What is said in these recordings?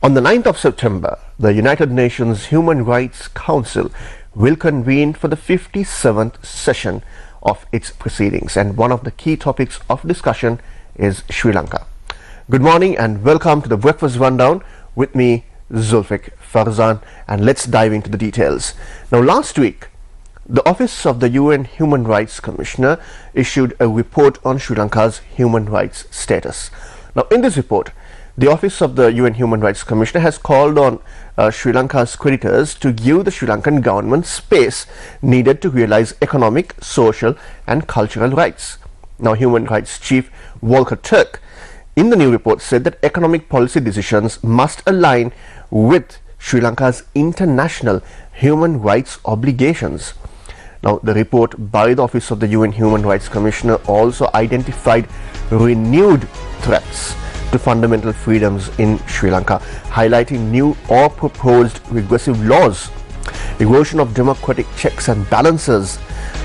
On the 9th of September, the United Nations Human Rights Council will convene for the 57th session of its proceedings, and one of the key topics of discussion is Sri Lanka. Good morning and welcome to the Breakfast Rundown with me, Zulfick, Farzan, and let's dive into the details. Now, last week, the Office of the UN Human Rights Commissioner issued a report on Sri Lanka's human rights status. Now, in this report, the Office of the UN Human Rights Commissioner has called on Sri Lanka's creditors to give the Sri Lankan government space needed to realize economic, social and cultural rights. Now, Human Rights Chief Volker Turk in the new report said that economic policy decisions must align with Sri Lanka's international human rights obligations. Now, the report by the Office of the UN Human Rights Commissioner also identified renewed threats to fundamental freedoms in Sri Lanka, highlighting new or proposed regressive laws, erosion of democratic checks and balances,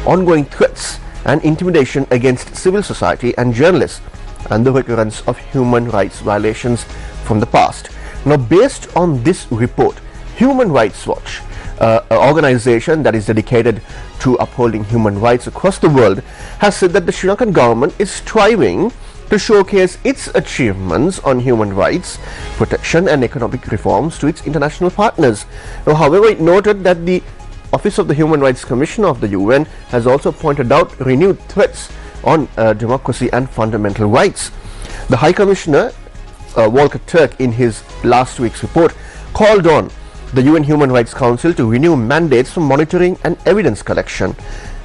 ongoing threats and intimidation against civil society and journalists, and the recurrence of human rights violations from the past. Now, based on this report, Human Rights Watch, an organization that is dedicated to upholding human rights across the world, has said that the Sri Lankan government is striving to showcase its achievements on human rights protection and economic reforms to its international partners. Now, however, it noted that the Office of the Human Rights Commissioner of the UN has also pointed out renewed threats on democracy and fundamental rights. The High Commissioner Volker Turk, in his last week's report, called on the UN Human Rights Council to renew mandates for monitoring and evidence collection,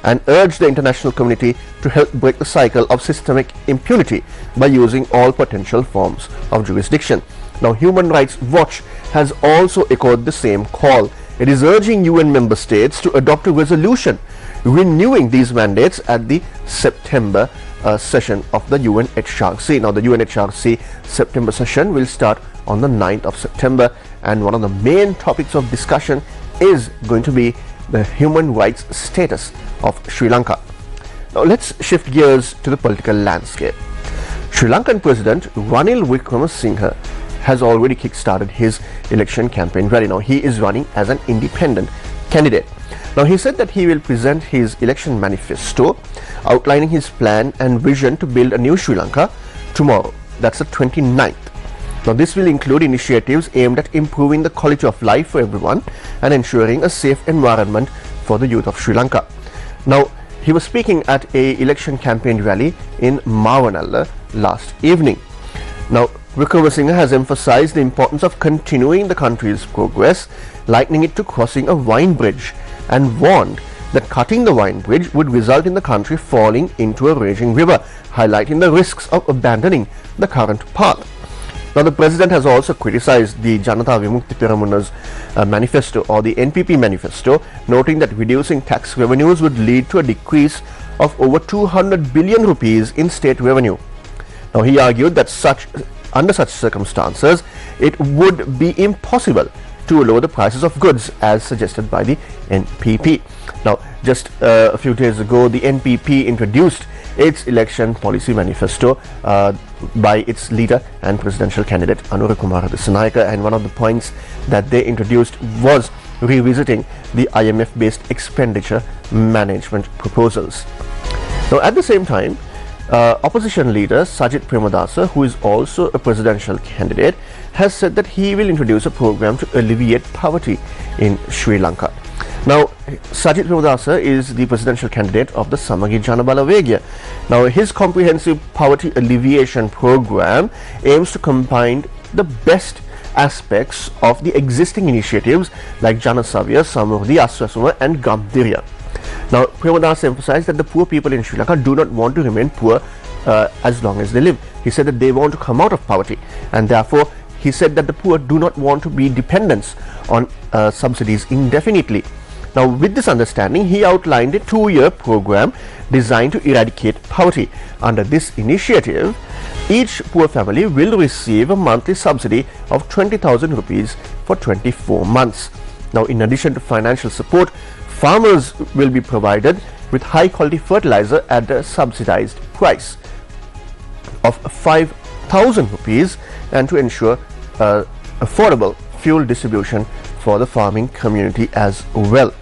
and urged the international community to help break the cycle of systemic impunity by using all potential forms of jurisdiction. Now, Human Rights Watch has also echoed the same call. It is urging UN member states to adopt a resolution renewing these mandates at the September session of the UNHRC. Now, the UNHRC September session will start on the 9th of September, and one of the main topics of discussion is going to be the human rights status of Sri Lanka. Now, let's shift gears to the political landscape. Sri Lankan President Ranil has already kick-started his election campaign rally. Now, he is running as an independent candidate. Now, he said that he will present his election manifesto outlining his plan and vision to build a new Sri Lanka tomorrow. That's the 29th. Now, this will include initiatives aimed at improving the quality of life for everyone and ensuring a safe environment for the youth of Sri Lanka. Now, he was speaking at a election campaign rally in Mavanalla last evening. Now, Wickremesinghe has emphasized the importance of continuing the country's progress, likening it to crossing a wine bridge, and warned that cutting the wine bridge would result in the country falling into a raging river, highlighting the risks of abandoning the current path. Now, the president has also criticized the Janata Vimukti Peramuna's manifesto, or the NPP manifesto, noting that reducing tax revenues would lead to a decrease of over 200 billion rupees in state revenue. Now, he argued that under such circumstances, it would be impossible to lower the prices of goods as suggested by the NPP. Now, just a few days ago, the NPP introduced its election policy manifesto by its leader and presidential candidate Anurakumara Dissanayaka, and one of the points that they introduced was revisiting the IMF-based expenditure management proposals. Now, at the same time, opposition leader Sajith Premadasa, who is also a presidential candidate, has said that he will introduce a program to alleviate poverty in Sri Lanka. Now, Sajith Premadasa is the presidential candidate of the Samagi Janabala Vegya. Now, his comprehensive poverty alleviation program aims to combine the best aspects of the existing initiatives like Janasavya, Samurdhi, Aswasuma and Gambhirya. Now, Premadasa emphasized that the poor people in Sri Lanka do not want to remain poor as long as they live. He said that they want to come out of poverty, and therefore he said that the poor do not want to be dependents on subsidies indefinitely. Now, with this understanding, he outlined a 2-year program designed to eradicate poverty. Under this initiative, each poor family will receive a monthly subsidy of 20,000 rupees for 24 months. Now, in addition to financial support, farmers will be provided with high quality fertilizer at a subsidized price of 5,000 rupees, and to ensure affordable fuel distribution for the farming community as well.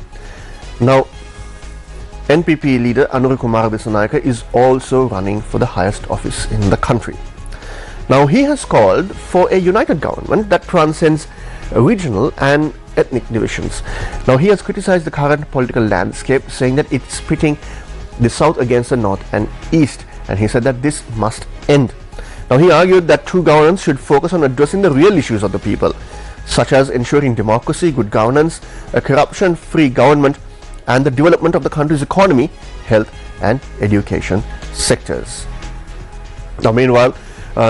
Now, NPP leader Anuru Kumar Dissanayake is also running for the highest office in the country. Now, he has called for a united government that transcends regional and ethnic divisions. Now, he has criticized the current political landscape, saying that it's pitting the South against the North and East, and he said that this must end. Now, he argued that true governance should focus on addressing the real issues of the people, such as ensuring democracy, good governance, a corruption-free government, and the development of the country's economy, health and education sectors. Now, meanwhile,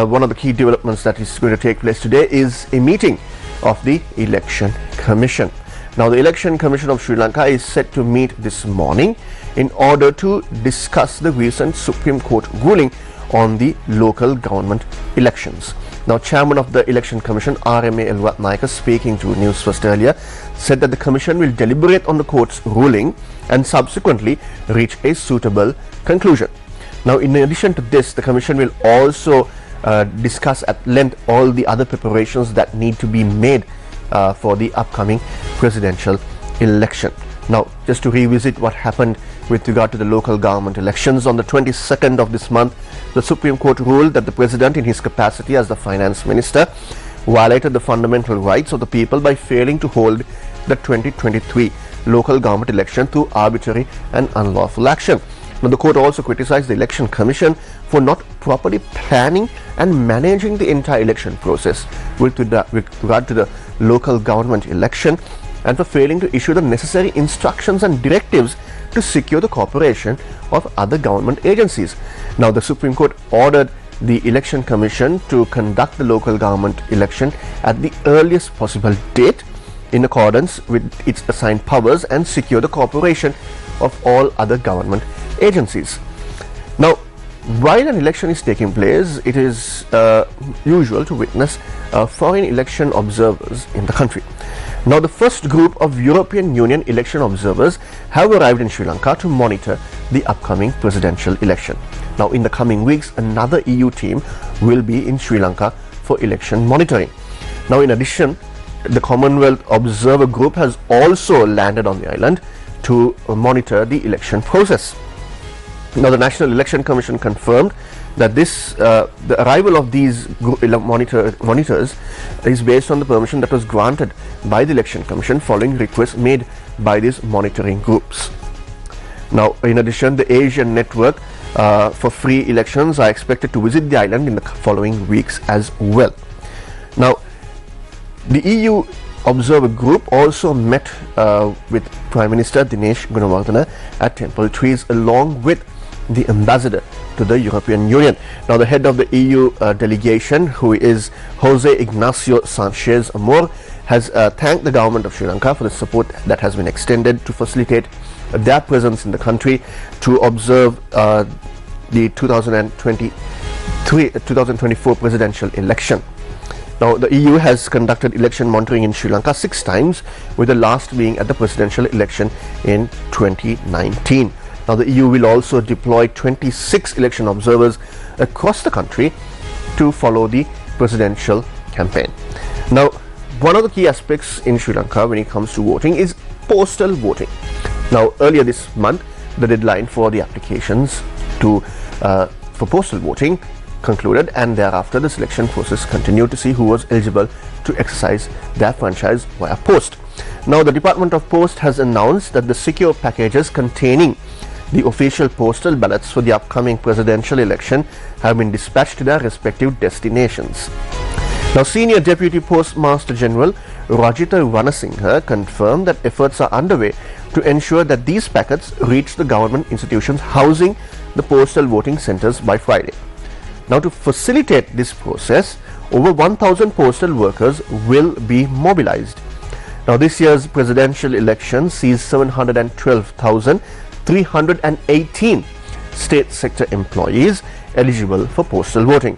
one of the key developments that is going to take place today is a meeting of the Election Commission. Now, the Election Commission of Sri Lanka is set to meet this morning in order to discuss the recent Supreme Court ruling on the local government elections. Now, Chairman of the Election Commission, RMA Elwatnayaka, speaking to Newsfirst earlier, said that the Commission will deliberate on the court's ruling and subsequently reach a suitable conclusion. Now, in addition to this, the Commission will also discuss at length all the other preparations that need to be made for the upcoming presidential election. Now, just to revisit what happened with regard to the local government elections, on the 22nd of this month, the Supreme Court ruled that the President, in his capacity as the Finance Minister, violated the fundamental rights of the people by failing to hold the 2023 local government election through arbitrary and unlawful action. Now, the court also criticized the Election Commission for not properly planning and managing the entire election process with regard to the local government election, and for failing to issue the necessary instructions and directives to secure the cooperation of other government agencies. Now, the Supreme Court ordered the Election Commission to conduct the local government election at the earliest possible date in accordance with its assigned powers and secure the cooperation of all other government agencies. Now, while an election is taking place, it is usual to witness foreign election observers in the country. Now, the first group of European Union election observers have arrived in Sri Lanka to monitor the upcoming presidential election. Now, in the coming weeks, another EU team will be in Sri Lanka for election monitoring. Now, in addition, the Commonwealth Observer Group has also landed on the island to monitor the election process. Now, the National Election Commission confirmed that the arrival of these monitors is based on the permission that was granted by the Election Commission following requests made by these monitoring groups. Now, in addition, the Asian Network for Free Elections are expected to visit the island in the following weeks as well. Now, the EU Observer Group also met with Prime Minister Dinesh Gunawardena at Temple Trees, along with the ambassador to the European Union. Now, the head of the EU delegation, who is Jose Ignacio Sanchez Amor, has thanked the government of Sri Lanka for the support that has been extended to facilitate their presence in the country to observe the 2024 presidential election. Now, the EU has conducted election monitoring in Sri Lanka 6 times, with the last being at the presidential election in 2019. Now, the EU will also deploy 26 election observers across the country to follow the presidential campaign. Now, one of the key aspects in Sri Lanka when it comes to voting is postal voting. Now, earlier this month, the deadline for the applications for postal voting concluded, and thereafter the selection process continued to see who was eligible to exercise their franchise via post. Now, the Department of Post has announced that the secure packages containing the official postal ballots for the upcoming presidential election have been dispatched to their respective destinations. Now, Senior Deputy Postmaster General Rajita Ranasinghe confirmed that efforts are underway to ensure that these packets reach the government institutions housing the postal voting centers by Friday. Now, to facilitate this process, over 1,000 postal workers will be mobilized. Now, this year's presidential election sees 712,318 state sector employees eligible for postal voting.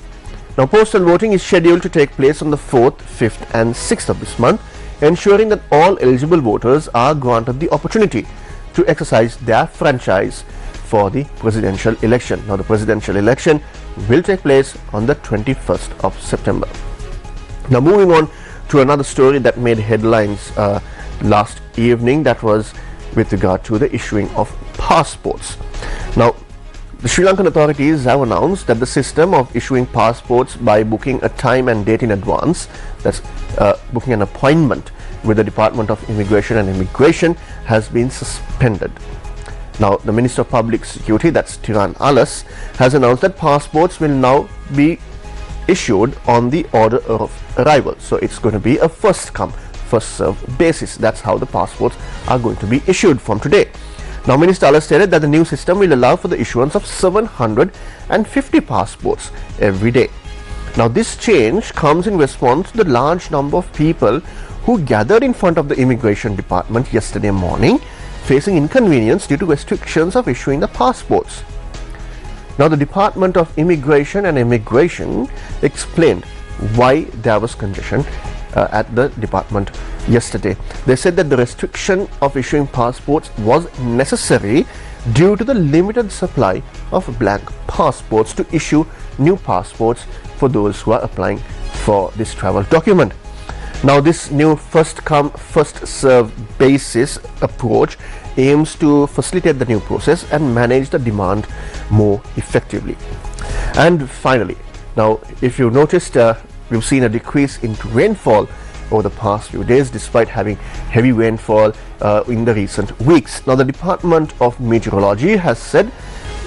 Now, postal voting is scheduled to take place on the 4th, 5th and 6th of this month, ensuring that all eligible voters are granted the opportunity to exercise their franchise for the presidential election. Now, the presidential election will take place on the 21st of September. Now, moving on to another story that made headlines last evening, that was with regard to the issuing of passports. Now, the Sri Lankan authorities have announced that the system of issuing passports by booking a time and date in advance, that's booking an appointment with the Department of Immigration and Immigration, has been suspended. Now, the Minister of Public Security, that's Tiran Alas, has announced that passports will now be issued on the order of arrival. So it's going to be a first come, first served basis. That's how the passports are going to be issued from today. Now, Minister Alas stated that the new system will allow for the issuance of 750 passports every day. Now, this change comes in response to the large number of people who gathered in front of the Immigration Department yesterday morning, facing inconvenience due to restrictions of issuing the passports. Now, the Department of Immigration and Immigration explained why there was congestion at the department yesterday. They said that the restriction of issuing passports was necessary due to the limited supply of blank passports to issue new passports for those who are applying for this travel document. Now, this new first come, first served basis approach aims to facilitate the new process and manage the demand more effectively. And finally, now, if you noticed, we've seen a decrease in rainfall over the past few days despite having heavy rainfall in the recent weeks. Now, the Department of Meteorology has said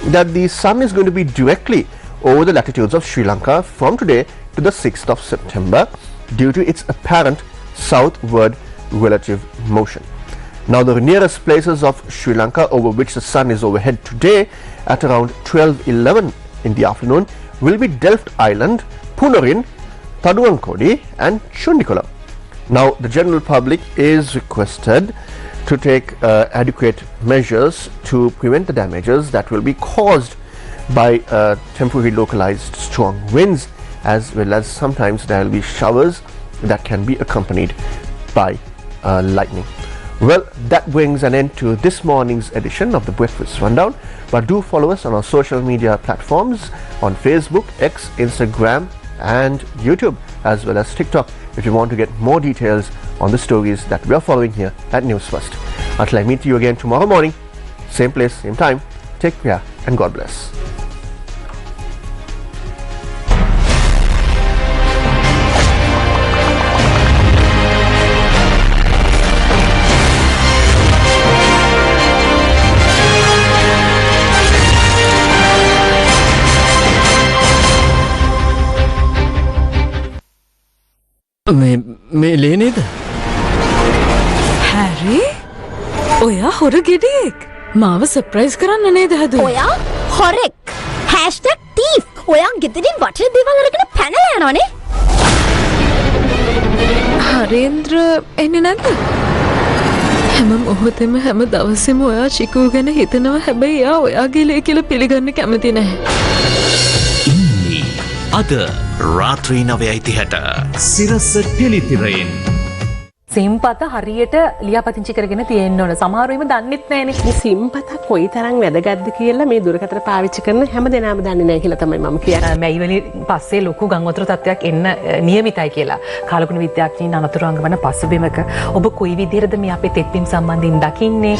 that the sun is going to be directly over the latitudes of Sri Lanka from today to the 6th of September due to its apparent southward relative motion. Now, the nearest places of Sri Lanka over which the sun is overhead today at around 12:11 in the afternoon will be Delft Island, Punarin, Taduankodi and Chundikola. Now, the general public is requested to take adequate measures to prevent the damages that will be caused by temporary localized strong winds, as well as sometimes there will be showers that can be accompanied by lightning. Well, that brings an end to this morning's edition of the Breakfast Rundown, but do follow us on our social media platforms on Facebook, X, Instagram and YouTube, as well as TikTok, if you want to get more details on the stories that we are following here at Newsfirst. Until I meet you again tomorrow morning, same place, same time, take care and God bless. මේ ලේනේද? හැරි? ඔයා හොර ගෙඩියෙක්. මාව surprise කරන්න නේද හදුවේ? ඔයා හොරෙක්. #thief. ඔයා ගෙදරින් වටින දේවල් අරගෙන පැනලා යනවනේ. හරේන්ද්‍ර එන්නේ නැද්ද? හැම මොහොතෙම හැම දවසෙම ඔයා චිකු ගැන හිතනවා, හැබැයි එයා ඔයාගේ ලේ කියලා පිළිගන්න කැමති නැහැ. අද රාත්‍රී 9:30ට සිරස ටෙලිතිරයෙන් සිම්පත හරියට ලියාපදිංචි කරගෙන තියෙන්න ඕන. සමහර වෙලාවෙම දන්නෙත් නැහනේ. මේ සිම්පත කොයි තරම් වැදගත්ද කියලා මේ දුරකථන පාවිච්චි කරන හැම දෙනාම දන්නේ නැහැ කියලා තමයි මම කියන්නේ. මේ වලින් පස්සේ ලොකු ගම් වතුර තත්ත්වයක් එන්න නියමිතයි කියලා. කාලකුණ විද්‍යාඥයින් අනතුරු අංගවන පසුබිමක ඔබ කොයි විදිහටද මේ අපේ තෙත්බිම් සම්බන්ධයෙන් දකින්නේ?